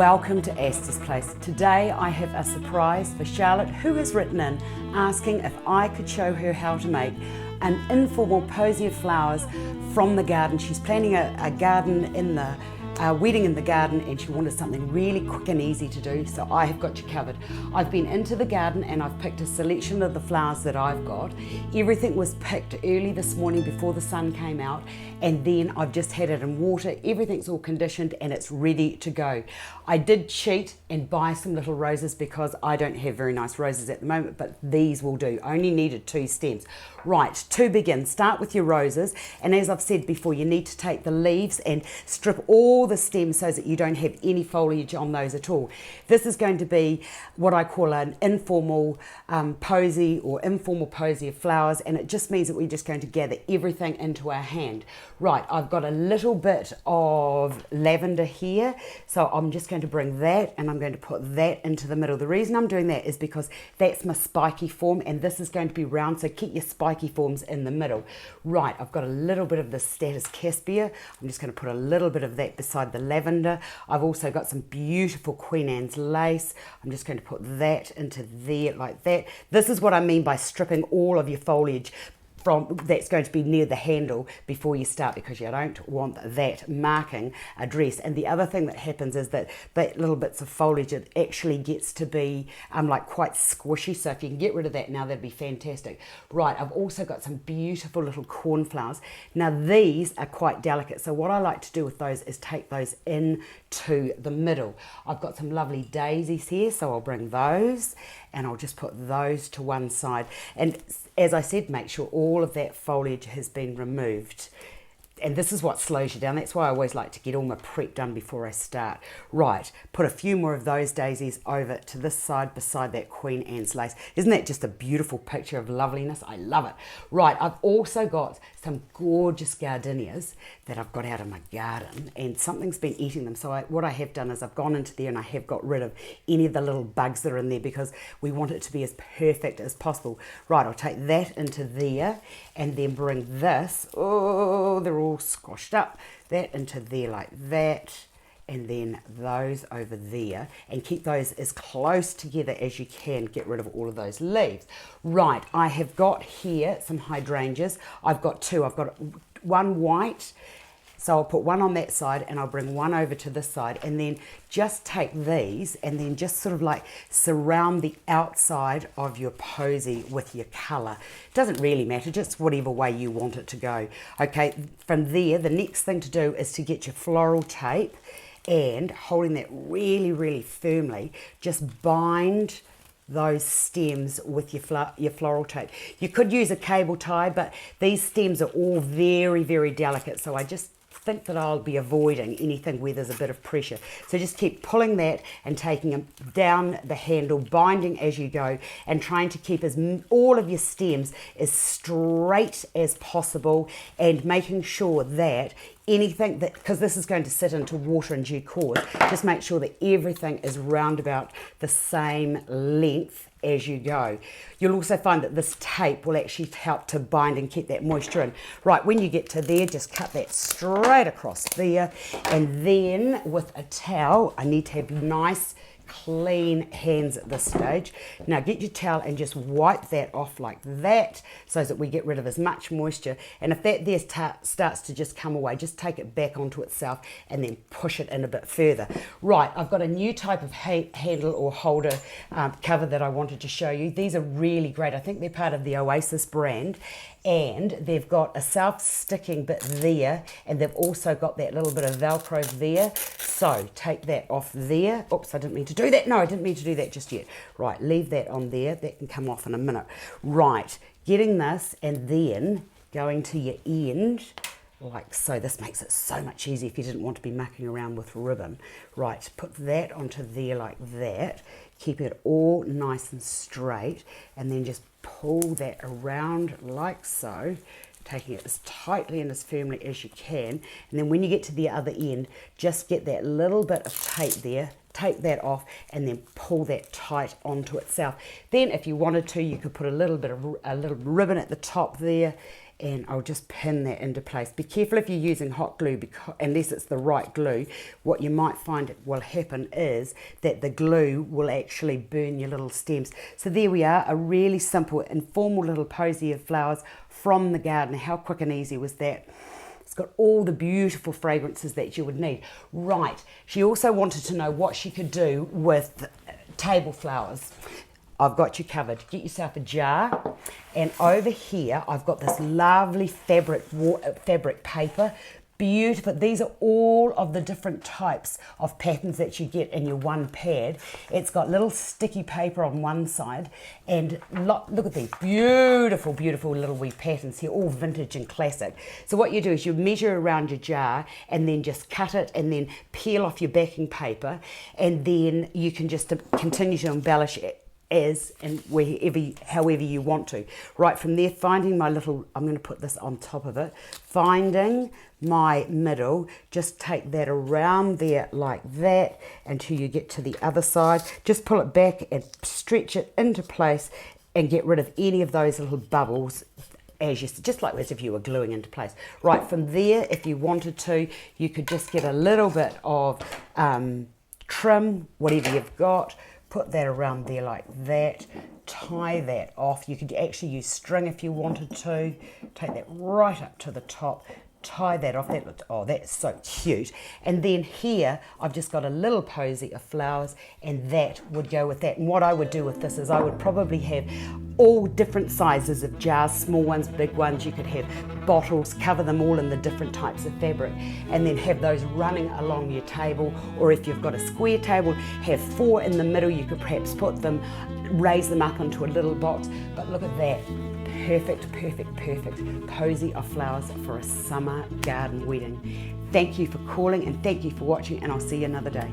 Welcome to Astar's Place. Today I have a surprise for Charlotte, who has written in asking if I could show her how to make an informal posy of flowers from the garden. She's planning a garden in the wedding in the garden, and she wanted something really quick and easy to do, so I have got you covered. I've been into the garden and I've picked a selection of the flowers that I've got. Everything was picked early this morning before the sun came out, and then I've just had it in water. Everything's all conditioned and it's ready to go. I did cheat and buy some little roses because I don't have very nice roses at the moment, but these will do. I only needed 2 stems. Right, to begin, start with your roses, and as I've said before, you need to take the leaves and strip all the stems so that you don't have any foliage on those at all. This is going to be what I call an informal posy or informal posy of flowers, and it just means that we're just going to gather everything into our hand. Right, I've got a little bit of lavender here, so I'm just going to bring that and I'm going to put that into the middle. The reason I'm doing that is because that's my spiky form, and this is going to be round, so keep your spiky forms in the middle. Right, I've got a little bit of the Statice Caspia. I'm just going to put a little bit of that beside the lavender. I've also got some beautiful Queen Anne's lace. I'm just going to put that into there like that. This is what I mean by stripping all of your foliage from that's going to be near the handle before you start, because you don't want that marking a dress. And the other thing that happens is that little bits of foliage, it actually gets to be like quite squishy, so if you can get rid of that now, that'd be fantastic. Right, I've also got some beautiful little cornflowers. Now these are quite delicate, so what I like to do with those is take those into the middle. I've got some lovely daisies here, so I'll bring those and I'll just put those to one side. And as I said, make sure all of that foliage has been removed. And this is what slows you down. That's why I always like to get all my prep done before I start. Right, put a few more of those daisies over to this side beside that Queen Anne's lace. Isn't that just a beautiful picture of loveliness? I love it. Right, I've also got some gorgeous gardenias that I've got out of my garden, and something's been eating them. So what I have done is I've gone into there and I have got rid of any of the little bugs that are in there, because we want it to be as perfect as possible. Right, I'll take that into there and then bring this, oh, they're all squashed up, that into there like that, and then those over there, and keep those as close together as you can. Get rid of all of those leaves. Right, I have got here some hydrangeas. I've got 2. I've got one white, so I'll put one on that side and I'll bring one over to this side, and then just take these and then just sort of like surround the outside of your posy with your colour. It doesn't really matter, just whatever way you want it to go. Okay, from there, the next thing to do is to get your floral tape, and holding that really, really firmly, just bind those stems with your floral tape. You could use a cable tie, but these stems are all very, very delicate, so I just think that I'll be avoiding anything where there's a bit of pressure. So just keep pulling that and taking them down the handle, binding as you go, and trying to keep all of your stems as straight as possible, and making sure that anything that, because this is going to sit into water in due course, just make sure that everything is round about the same length as you go. You'll also find that this tape will actually help to bind and keep that moisture in. Right, when you get to there, just cut that straight across there, and then with a towel, I need to have nice clean hands at this stage. Now get your towel and just wipe that off like that, so that we get rid of as much moisture. And if that there starts to just come away, just take it back onto itself and then push it in a bit further. Right, I've got a new type of handle or holder cover that I wanted to show you. These are really great. I think they're part of the Oasis brand, and they've got a self-sticking bit there, and they've also got that little bit of Velcro there. So take that off there. Oops, I didn't mean to do that. No, I didn't mean to do that just yet. Right, leave that on there. That can come off in a minute. Right, getting this and then going to your end like so. This makes it so much easier if you didn't want to be mucking around with ribbon. Right, put that onto there like that. Keep it all nice and straight, and then just pull that around like so, taking it as tightly and as firmly as you can. And then when you get to the other end, just get that little bit of tape there, take that off, and then pull that tight onto itself. Then if you wanted to, you could put a little bit of a little ribbon at the top there, and I'll just pin that into place. Be careful if you're using hot glue, because unless it's the right glue, what you might find will happen is that the glue will actually burn your little stems. So there we are, a really simple, informal little posy of flowers from the garden. How quick and easy was that? It's got all the beautiful fragrances that you would need. Right, she also wanted to know what she could do with table flowers. I've got you covered. Get yourself a jar, and over here I've got this lovely fabric paper. Beautiful. These are all of the different types of patterns that you get in your one pad. It's got little sticky paper on one side, and look at these beautiful, beautiful little wee patterns here, all vintage and classic. So what you do is you measure around your jar and then just cut it and then peel off your backing paper, and then you can just continue to embellish it as and however you want to. Right from there, finding my little, I'm going to put this on top of it, finding my middle, just take that around there like that until you get to the other side. Just pull it back and stretch it into place and get rid of any of those little bubbles, just like as if you were gluing into place. Right from there, if you wanted to, you could just get a little bit of trim, whatever you've got, put that around there like that, tie that off. You could actually use string if you wanted to. Take that right up to the top, tie that off. That looked, oh, that's so cute. And then here I've just got a little posy of flowers, and that would go with that. And what I would do with this is I would probably have all different sizes of jars, small ones, big ones. You could have bottles, cover them all in the different types of fabric, and then have those running along your table. Or if you've got a square table, have 4 in the middle. You could perhaps put them, raise them up into a little box. But look at that. Perfect, perfect, perfect posy of flowers for a summer garden wedding. Thank you for calling, and thank you for watching, and I'll see you another day.